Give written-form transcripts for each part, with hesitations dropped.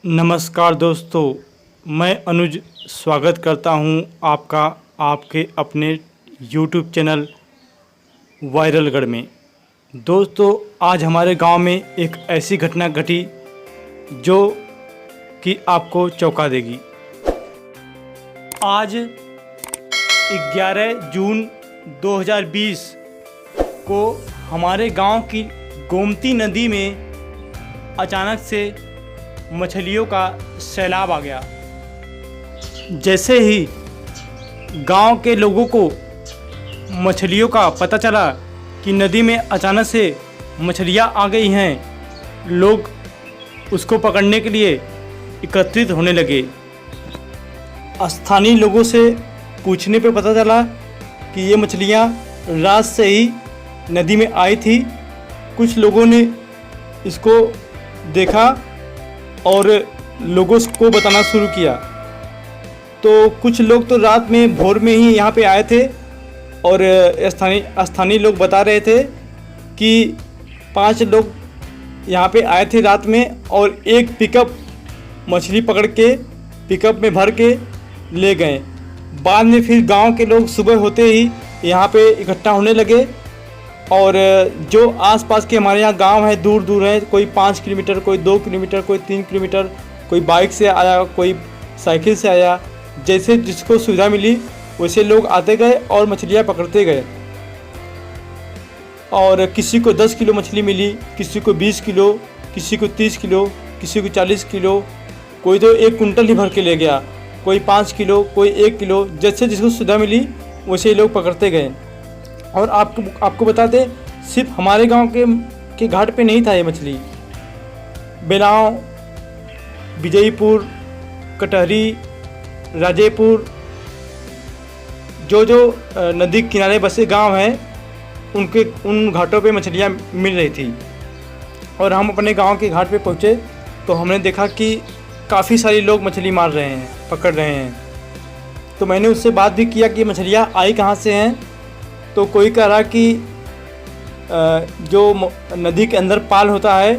नमस्कार दोस्तों, मैं अनुज स्वागत करता हूं आपका आपके अपने YouTube चैनल वायरलगढ़ में। दोस्तों, आज हमारे गांव में एक ऐसी घटना घटी जो कि आपको चौंका देगी। आज 11 जून 2020 को हमारे गांव की गोमती नदी में अचानक से मछलियों का सैलाब आ गया। जैसे ही गांव के लोगों को मछलियों का पता चला कि नदी में अचानक से मछलियां आ गई हैं, लोग उसको पकड़ने के लिए एकत्रित होने लगे। स्थानीय लोगों से पूछने पे पता चला कि ये मछलियां रात से ही नदी में आई थी। कुछ लोगों ने इसको देखा और लोगों को बताना शुरू किया। तो कुछ लोग तो रात में भोर में ही यहाँ पे आए थे और स्थानीय लोग बता रहे थे कि 5 लोग यहाँ पे आए थे रात में और एक पिकअप मछली पकड़ के पिकअप में भर के ले गए। बाद में फिर गांव के लोग सुबह होते ही यहाँ पे इकट्ठा होने लगे और जो आसपास के हमारे यहाँ गांव है दूर दूर है, कोई 5 किलोमीटर, कोई 2 किलोमीटर, कोई 3 किलोमीटर, कोई बाइक से आया, कोई साइकिल से आया। जैसे जिसको सुविधा मिली वैसे लोग आते गए और मछलियाँ पकड़ते गए। और किसी को 10 किलो मछली मिली, किसी को 20 किलो, किसी को 30 किलो, किसी को 40 किलो, कोई तो 1 कुंटल ही भर के ले गया, कोई 5 किलो, कोई 1 किलो। जैसे जिसको सुविधा मिली वैसे लोग पकड़ते गए। और आपको बता दें, सिर्फ हमारे गांव के घाट पे नहीं था ये मछली। बेलाव, विजयपुर, कटहरी, राजेपुर, जो नदी किनारे बसे गांव हैं उन घाटों पे मछलियां मिल रही थी। और हम अपने गांव के घाट पे पहुंचे तो हमने देखा कि काफ़ी सारे लोग मछली मार रहे हैं, पकड़ रहे हैं। तो मैंने उससे बात भी किया कि मछलियां आई कहाँ से हैं। तो कोई कह रहा कि जो नदी के अंदर पाल होता है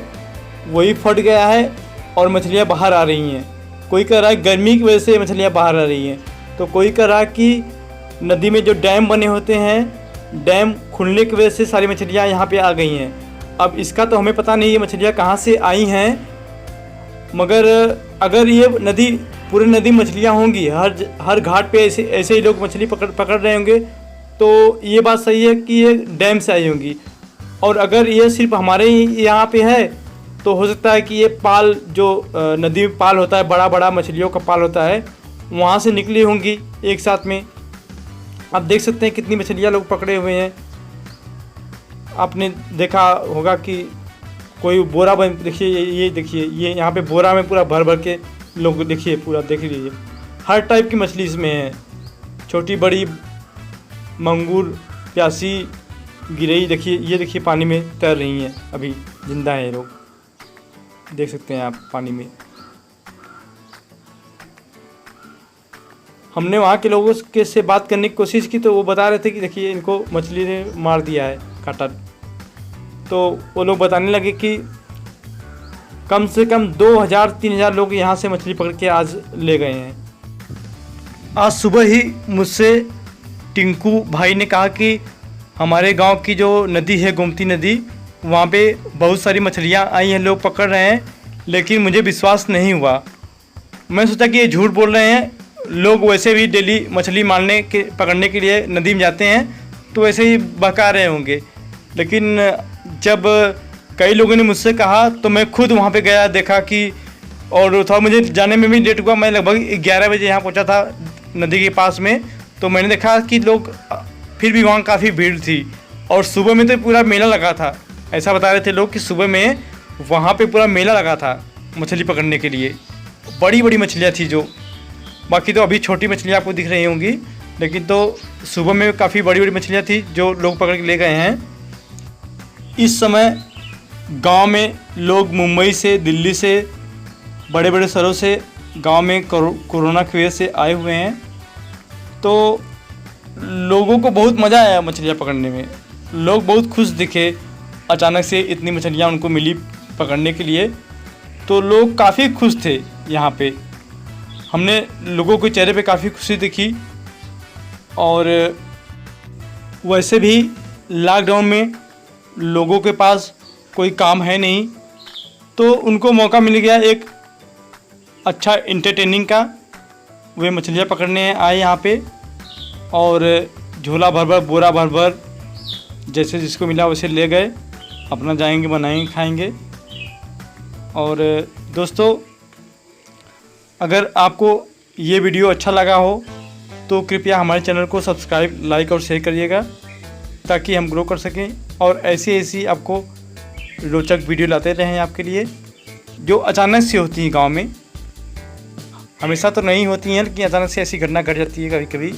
वही फट गया है और मछलियां बाहर आ रही हैं। कोई कह रहा है गर्मी की वजह से मछलियां बाहर आ रही हैं। तो कोई कह रहा कि नदी में जो डैम बने होते हैं, डैम खुलने की वजह से सारी मछलियां यहाँ पे आ गई हैं। अब इसका तो हमें पता नहीं ये मछलियां कहाँ से आई हैं, मगर अगर ये नदी पूरी नदी मछलियाँ होंगी, हर घाट पे ऐसे ही लोग मछली पकड़ रहे होंगे, तो ये बात सही है कि ये डैम से आई होंगी। और अगर ये सिर्फ हमारे यहाँ पे है तो हो सकता है कि ये पाल जो नदी में पाल होता है, बड़ा बड़ा मछलियों का पाल होता है, वहाँ से निकली होंगी एक साथ में। आप देख सकते हैं कितनी मछलियाँ लोग पकड़े हुए हैं। आपने देखा होगा कि कोई बोरा देखिए, ये देखिए, ये यहाँ पे बोरा में पूरा भर भर के लोग, देखिए पूरा देख लीजिए, हर टाइप की मछली इसमें है, छोटी बड़ी, मंगूर, प्यासी, गिरई। देखिए, ये देखिए पानी में तैर रही हैं, अभी जिंदा हैं ये लोग, देख सकते हैं आप पानी में। हमने वहाँ के लोगों के से बात करने की कोशिश की तो वो बता रहे थे कि देखिए इनको मछली ने मार दिया है, काटा। तो वो लोग बताने लगे कि कम से कम 2000-3000 लोग यहाँ से मछली पकड़ के आज ले गए हैं। आज सुबह ही मुझसे टिंकू भाई ने कहा कि हमारे गांव की जो नदी है, गोमती नदी, वहाँ पे बहुत सारी मछलियाँ आई हैं, लोग पकड़ रहे हैं। लेकिन मुझे विश्वास नहीं हुआ। मैं सोचा कि ये झूठ बोल रहे हैं, लोग वैसे भी डेली मछली पकड़ने के लिए नदी में जाते हैं तो वैसे ही बहका रहे होंगे। लेकिन जब कई लोगों ने मुझसे कहा तो मैं खुद वहाँ पे गया, देखा कि, और थोड़ा मुझे जाने में भी लेट हुआ। मैं लगभग 11 बजे यहाँ पहुँचा था नदी के पास में। तो मैंने देखा कि लोग, फिर भी वहाँ काफ़ी भीड़ थी। और सुबह में तो पूरा मेला लगा था। ऐसा बता रहे थे लोग कि सुबह में वहाँ पे पूरा मेला लगा था मछली पकड़ने के लिए। बड़ी बड़ी मछलियाँ थी जो, बाकी तो अभी छोटी मछलियाँ आपको दिख रही होंगी, लेकिन तो सुबह में काफ़ी बड़ी बड़ी मछलियाँ थी जो लोग पकड़ के ले गए हैं। इस समय गांव में लोग मुंबई से, दिल्ली से, बड़े बड़े शहरों से गांव में कोरोना की वजह से आए हुए हैं। तो लोगों को बहुत मज़ा आया मछलियाँ पकड़ने में। लोग बहुत खुश दिखे, अचानक से इतनी मछलियाँ उनको मिली पकड़ने के लिए। तो लोग काफ़ी खुश थे यहाँ पे। हमने लोगों के चेहरे पे काफ़ी खुशी देखी। और वैसे भी लॉकडाउन में लोगों के पास कोई काम है नहीं, तो उनको मौका मिल गया एक अच्छा एंटरटेनिंग का। वे मछलियाँ पकड़ने आए यहाँ पे और झोला भर भर, बोरा भर भर, जैसे जिसको मिला वैसे ले गए, अपना जाएंगे, बनाएंगे, खाएंगे। और दोस्तों, अगर आपको ये वीडियो अच्छा लगा हो तो कृपया हमारे चैनल को सब्सक्राइब, लाइक और शेयर करिएगा, ताकि हम ग्रो कर सकें और ऐसी आपको रोचक वीडियो लाते रहें आपके लिए, जो अचानक से होती हैं गांव में। हमेशा तो नहीं होती हैं, लेकिन अचानक से ऐसी घटना घट जाती है कभी कभी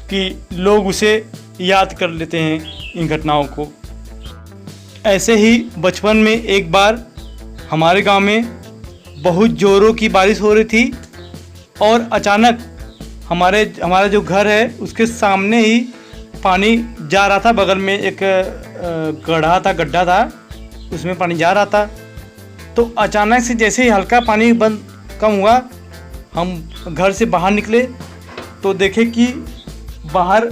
कि लोग उसे याद कर लेते हैं इन घटनाओं को। ऐसे ही बचपन में एक बार हमारे गांव में बहुत ज़ोरों की बारिश हो रही थी और अचानक हमारा जो घर है उसके सामने ही पानी जा रहा था। बगल में एक गड्ढा था, उसमें पानी जा रहा था। तो अचानक से जैसे ही हल्का पानी कम हुआ, हम घर से बाहर निकले तो देखे कि बाहर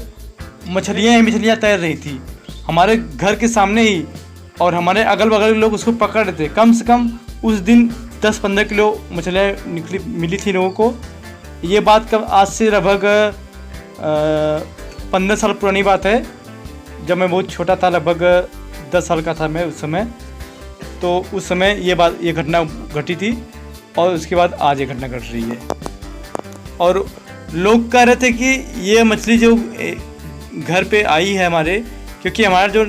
मछलियाँ तैर रही थी हमारे घर के सामने ही, और हमारे अगल बगल के लोग उसको पकड़ रहे थे। कम से कम उस दिन 10-15 किलो मछलियाँ मिली थी लोगों को। ये बात कब, आज से लगभग 15 साल पुरानी बात है, जब मैं बहुत छोटा था, लगभग 10 साल का था मैं उस समय। तो उस समय ये घटना घटी थी और उसके बाद आज ये घटना घट रही है। और लोग कह रहे थे कि ये मछली जो घर पे आई है हमारे, क्योंकि हमारा जो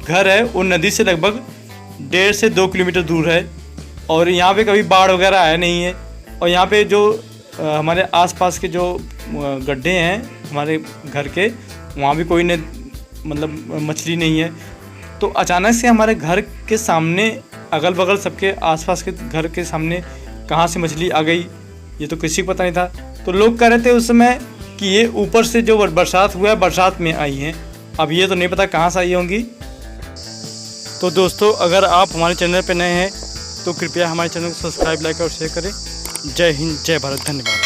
घर है वो नदी से लगभग 1.5 से 2 किलोमीटर दूर है और यहाँ पे कभी बाढ़ वगैरह आया नहीं है। और यहाँ पे जो हमारे आसपास के जो गड्ढे हैं हमारे घर के, वहाँ भी कोई मतलब मछली नहीं है। तो अचानक से हमारे घर के सामने, अगल बगल सबके आसपास के घर के सामने कहाँ से मछली आ गई, ये तो किसी को पता नहीं था। तो लोग कह रहे थे उस समय कि ये ऊपर से जो बरसात हुआ है, बरसात में आई हैं। अब ये तो नहीं पता कहाँ से आई होंगी। तो दोस्तों, अगर आप हमारे चैनल पर नए हैं तो कृपया हमारे चैनल को सब्सक्राइब, लाइक और शेयर करें। जय हिंद, जय भारत, धन्यवाद।